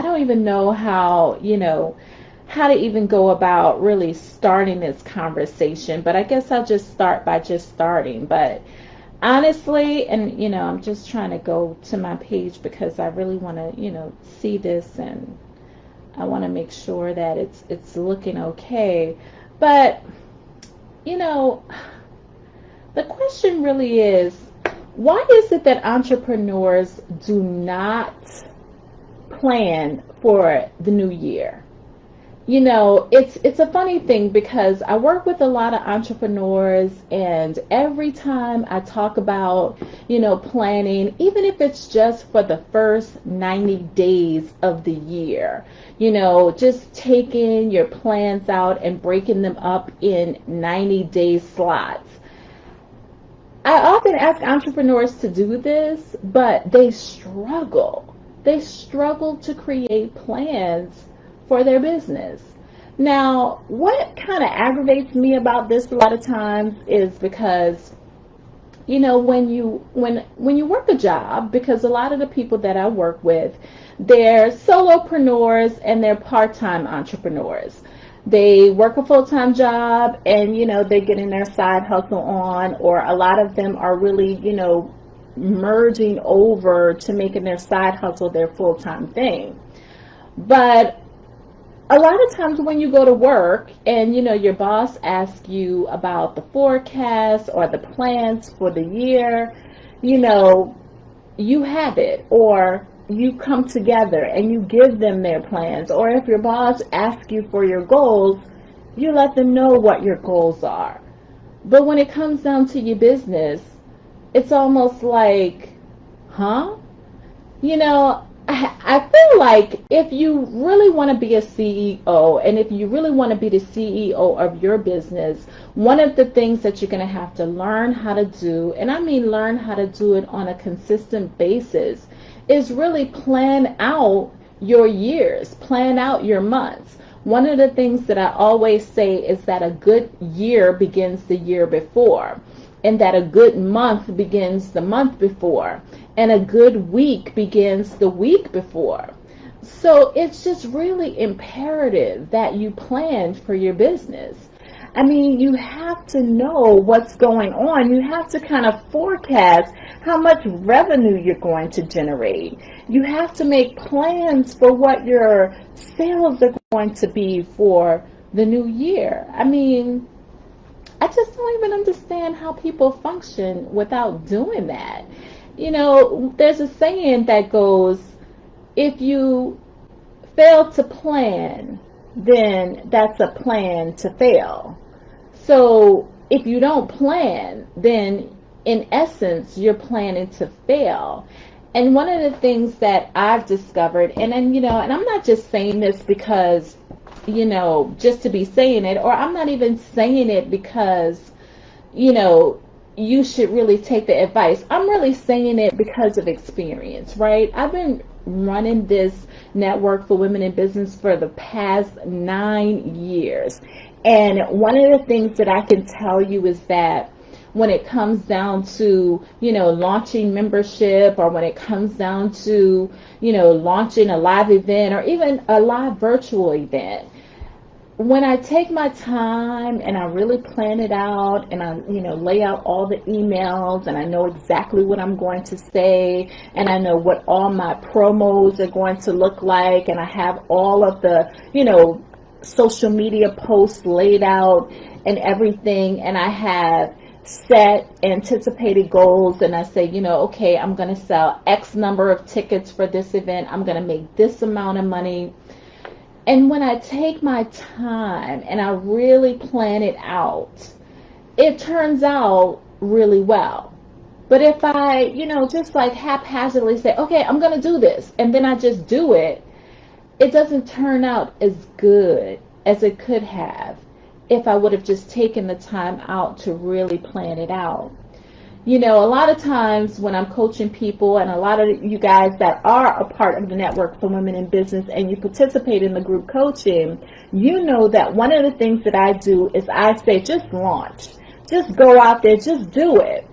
don't even know how, how to even go about really starting this conversation, but I guess I'll just start by just starting. But honestly, and I'm just trying to go to my page because I really want to, see this, and I want to make sure that it's looking okay. But, you know, the question really is, why is it that entrepreneurs do not plan for the new year? It's a funny thing because I work with a lot of entrepreneurs, and every time I talk about, planning, even if it's just for the first 90 days of the year, just taking your plans out and breaking them up in 90-day slots. I often ask entrepreneurs to do this, but they struggle. They struggle to create plans for their business. Now, what kind of aggravates me about this a lot of times is because, when you work a job, because a lot of the people that I work with, they're solopreneurs and they're part-time entrepreneurs. They work a full-time job and, they're getting their side hustle on, or a lot of them are really, merging over to making their side hustle their full-time thing. But a lot of times when you go to work and, your boss asks you about the forecast or the plans for the year, you have it, or you come together and you give them their plans. Or if your boss asks you for your goals, you let them know what your goals are. But when it comes down to your business, it's almost like, huh? I feel like if you really want to be a CEO, and if you really want to be the CEO of your business, one of the things that you're going to have to learn how to do, and I mean learn how to do it on a consistent basis, is really plan out your years, plan out your months. One of the things that I always say is that a good year begins the year before, and that a good month begins the month before, and a good week begins the week before. So it's just really imperative that you plan for your business. I mean, you have to know what's going on. You have to kind of forecast how much revenue you're going to generate. You have to make plans for what your sales are going to be for the new year. I mean, I just don't even understand how people function without doing that. There's a saying that goes, if you fail to plan, then that's a plan to fail. So if you don't plan, then in essence, you're planning to fail. And one of the things that I've discovered, and I'm not just saying this because, just to be saying it, or I'm not even saying it because, you should really take the advice. I'm really saying it because of experience, right? I've been running this network for women in business for the past 9 years. And one of the things that I can tell you is that when it comes down to, launching membership, or when it comes down to, launching a live event or even a live virtual event, when I take my time and I really plan it out, and I, lay out all the emails, and I know exactly what I'm going to say, and I know what all my promos are going to look like, and I have all of the, social media posts laid out and everything, and I have set anticipated goals, and I say, okay, I'm going to sell X number of tickets for this event. I'm going to make this amount of money. And when I take my time and I really plan it out, it turns out really well. But if I, just like haphazardly say, okay, I'm going to do this, and then I just do it, it doesn't turn out as good as it could have if I would have just taken the time out to really plan it out. A lot of times when I'm coaching people, and a lot of you guys that are a part of the Network for Women in Business and you participate in the group coaching, that one of the things that I do is I say, just launch. Just go out there, just do it.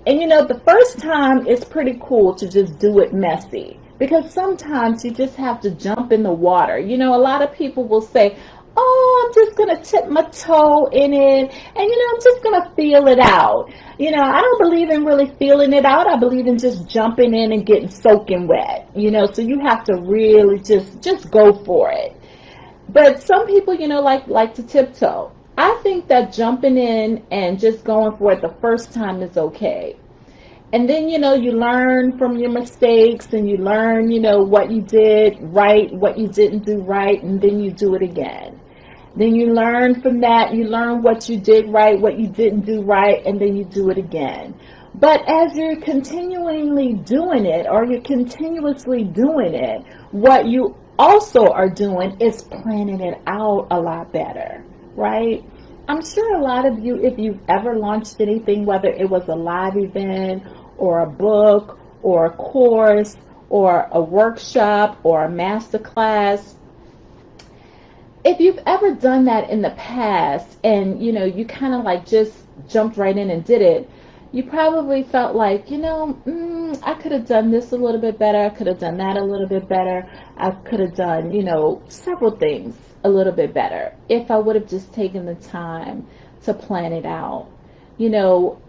And the first time it's pretty cool to just do it messy. because sometimes you just have to jump in the water. You know, a lot of people will say, oh, I'm just going to tip my toe in it, and, I'm just going to feel it out. I don't believe in really feeling it out. I believe in just jumping in and getting soaking wet, so you have to really just go for it. But some people, like to tiptoe. I think that jumping in and just going for it the first time is okay. And then, you learn from your mistakes, and you learn, what you did right, what you didn't do right, and then you do it again. Then you learn from that, you learn what you did right, what you didn't do right, and then you do it again. But as you're continually doing it, or you're continuously doing it, what you also are doing is planning it out a lot better, right? I'm sure a lot of you, if you've ever launched anything, whether it was a live event or a book or a course or a workshop or a master class, if you've ever done that in the past and, you kind of like just jumped right in and did it, you probably felt like, I could have done this a little bit better. I could have done that a little bit better. I could have done, several things a little bit better if I would have just taken the time to plan it out.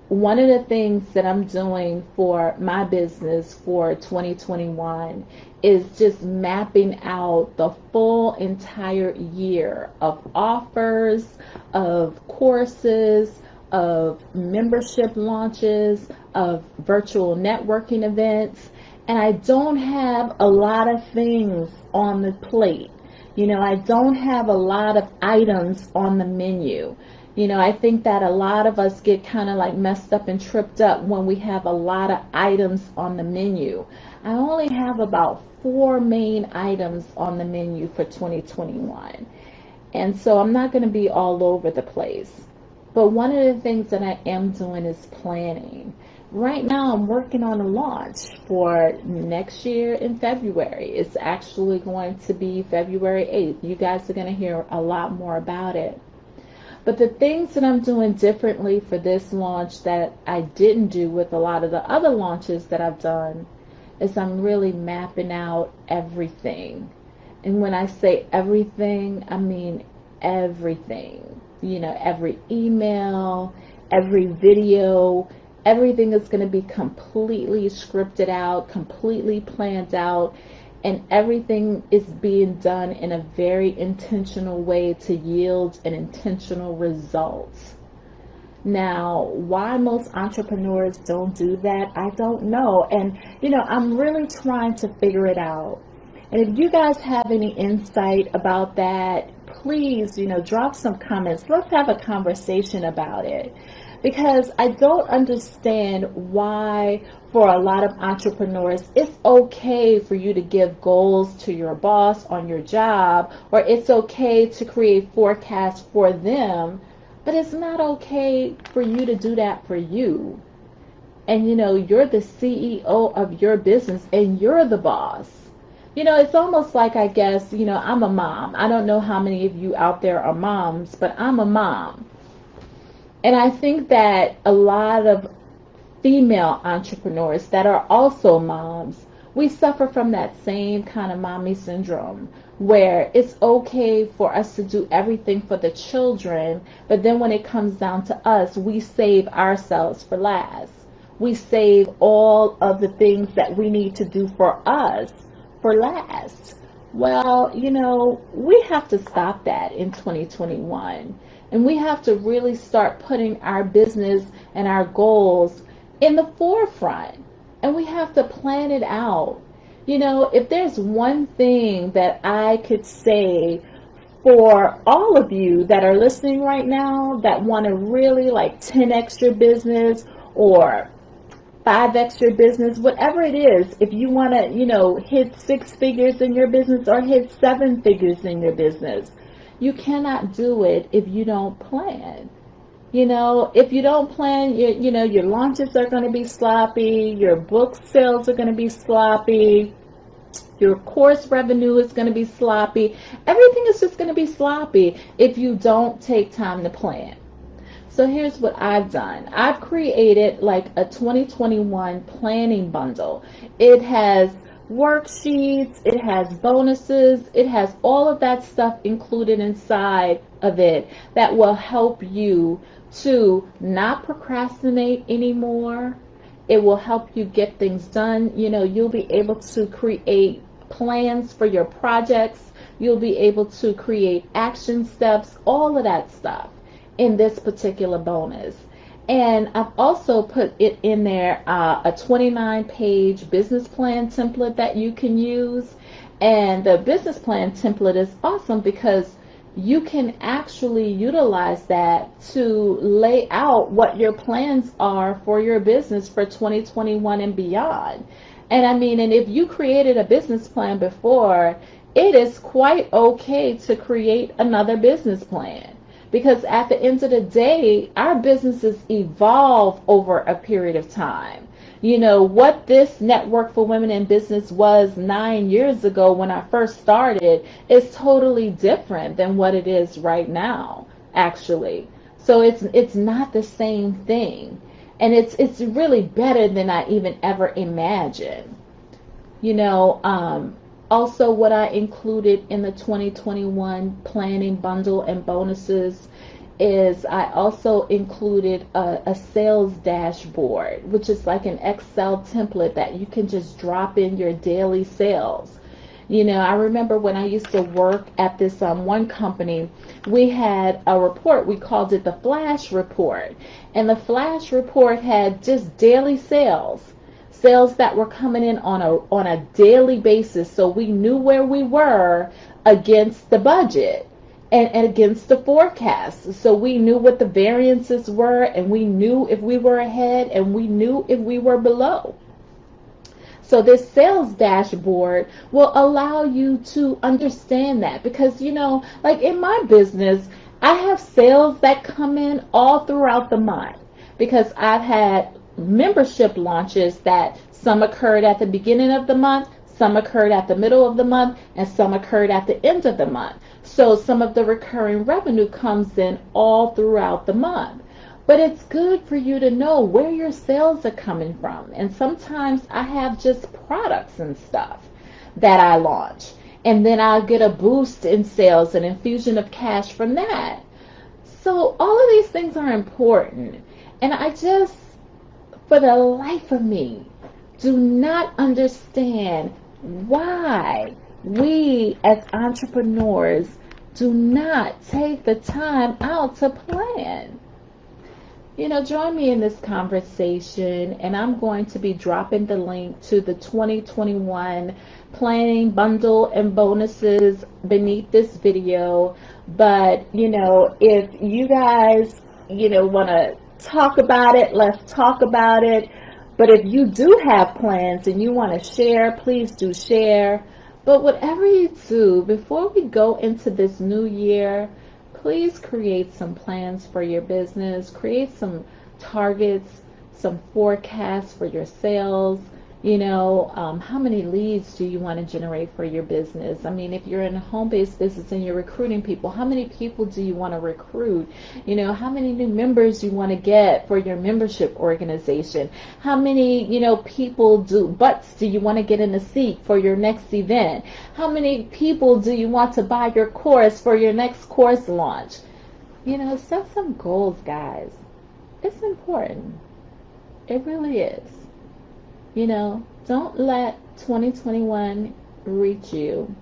One of the things that I'm doing for my business for 2021 is just mapping out the full entire year of offers, of courses, of membership launches, of virtual networking events. And I don't have a lot of things on the plate. I don't have a lot of items on the menu. I think that a lot of us get kind of like messed up and tripped up when we have a lot of items on the menu. I only have about 4 main items on the menu for 2021. And so I'm not going to be all over the place. But one of the things that I am doing is planning. Right now I'm working on a launch for next year in February. It's actually going to be February 8th. You guys are going to hear a lot more about it. But the things that I'm doing differently for this launch that I didn't do with a lot of the other launches that I've done is I'm really mapping out everything. And when I say everything, I mean everything. Every email, every video, everything is going to be completely scripted out, completely planned out, and everything is being done in a very intentional way to yield an intentional result. Now, why most entrepreneurs don't do that, I don't know. And, I'm really trying to figure it out. And if you guys have any insight about that, please, drop some comments. Let's have a conversation about it. Because I don't understand why, for a lot of entrepreneurs, it's okay for you to give goals to your boss on your job, or it's okay to create forecasts for them, but it's not okay for you to do that for you. And, you're the CEO of your business and you're the boss. It's almost like, I guess, I'm a mom. I don't know how many of you out there are moms, but I'm a mom. And I think that a lot of female entrepreneurs that are also moms, we suffer from that same kind of mommy syndrome, where it's okay for us to do everything for the children, but then when it comes down to us, we save ourselves for last. We save all of the things that we need to do for us for last. Well, we have to stop that in 2021. And we have to really start putting our business and our goals in the forefront. And we have to plan it out. If there's one thing that I could say for all of you that are listening right now that want to really 10x your business or 5x your business, whatever it is, if you want to, hit 6 figures in your business or hit 7 figures in your business, you cannot do it if you don't plan. If you don't plan, your launches are going to be sloppy, your book sales are going to be sloppy, your course revenue is going to be sloppy. Everything is just going to be sloppy if you don't take time to plan. So here's what I've done. I've created a 2021 planning bundle. It has worksheets, it has bonuses, it has all of that stuff included inside of it that will help you to not procrastinate anymore. It will help you get things done. You'll be able to create plans for your projects. You'll be able to create action steps, all of that stuff in this particular bonus. And I've also put it in there, a 29-page business plan template that you can use. And the business plan template is awesome because you can actually utilize that to lay out what your plans are for your business for 2021 and beyond. And if you created a business plan before, it is quite okay to create another business plan. Because at the end of the day, our businesses evolve over a period of time. What this Network for Women in Business was 9 years ago when I first started is totally different than what it is right now, actually. So it's not the same thing. And it's really better than I even ever imagined. Also, what I included in the 2021 planning bundle and bonuses is I also included a sales dashboard, which is like an Excel template that you can just drop in your daily sales. I remember when I used to work at this one company, we had a report. We called it the Flash Report. And the Flash Report had just daily sales that were coming in on a daily basis, so we knew where we were against the budget and against the forecast. So we knew what the variances were, and we knew if we were ahead, and we knew if we were below. So this sales dashboard will allow you to understand that, because like in my business, I have sales that come in all throughout the month, because I've had membership launches that some occurred at the beginning of the month, some occurred at the middle of the month, and some occurred at the end of the month. So some of the recurring revenue comes in all throughout the month. But it's good for you to know where your sales are coming from. And sometimes I have just products and stuff that I launch, and then I'll get a boost in sales, an infusion of cash from that. So all of these things are important. And I just, for the life of me, do not understand why we as entrepreneurs do not take the time out to plan. Join me in this conversation, and I'm going to be dropping the link to the 2021 planning bundle and bonuses beneath this video. But, if you guys, want to talk about it, let's talk about it. But if you do have plans and you want to share, please do share. But whatever you do, before we go into this new year, please create some plans for your business, create some targets, some forecasts for your sales. How many leads do you want to generate for your business? If you're in a home-based business and you're recruiting people, how many people do you want to recruit? How many new members you want to get for your membership organization? How many, butts do you want to get in the seat for your next event? How many people do you want to buy your course for your next course launch? Set some goals, guys. It's important. It really is. Don't let 2021 reach you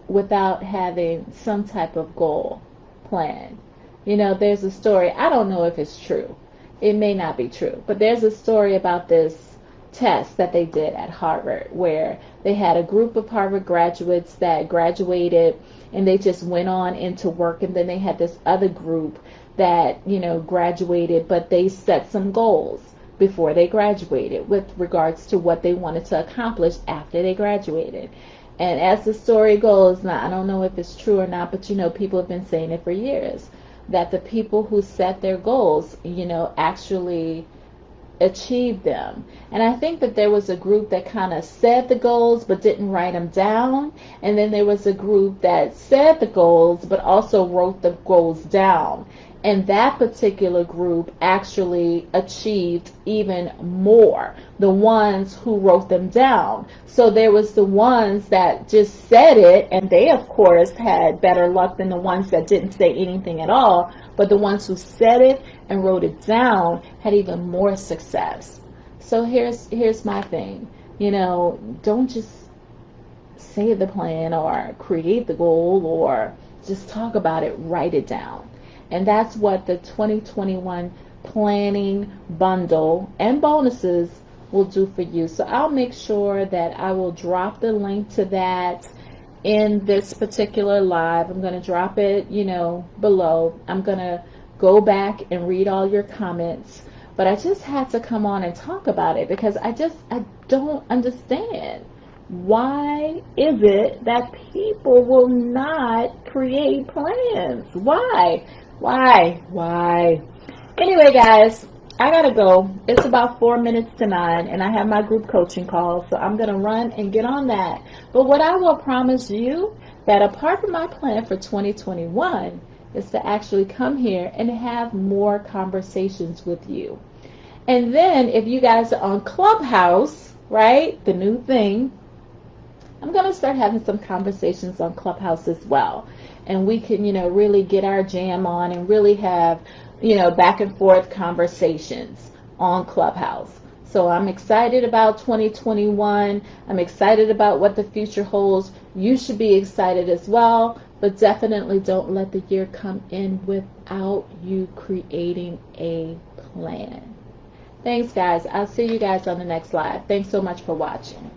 without having some type of goal plan. There's a story, I don't know if it's true. It may not be true, but there's a story about this test that they did at Harvard, where they had a group of Harvard graduates that graduated and they just went on into work, and then they had this other group that, graduated, but they set some goals before they graduated with regards to what they wanted to accomplish after they graduated. And as the story goes, now I don't know if it's true or not, but people have been saying it for years, that the people who set their goals, actually achieved them. And I think that there was a group that kind of said the goals but didn't write them down, and then there was a group that said the goals but also wrote the goals down. And that particular group actually achieved even more, the ones who wrote them down. So there was the ones that just said it, and they of course had better luck than the ones that didn't say anything at all. But the ones who said it and wrote it down had even more success. So here's my thing. Don't just say the plan or create the goal or just talk about it, write it down. And that's what the 2021 planning bundle and bonuses will do for you. So I'll make sure that I will drop the link to that in this particular live. I'm going to drop it, below. I'm going to go back and read all your comments. But I just had to come on and talk about it because I don't understand. Why is it that people will not create plans? Why? Anyway, guys, I gotta go. It's about 4 minutes to 9, and I have my group coaching call, so I'm gonna run and get on that. But what I will promise you, that apart from my plan for 2021, is to actually come here and have more conversations with you. And then if you guys are on Clubhouse, right, the new thing, I'm going to start having some conversations on Clubhouse as well. And we can, really get our jam on and really have, back and forth conversations on Clubhouse. So I'm excited about 2021. I'm excited about what the future holds. You should be excited as well, but definitely don't let the year come in without you creating a plan. Thanks, guys. I'll see you guys on the next live. Thanks so much for watching.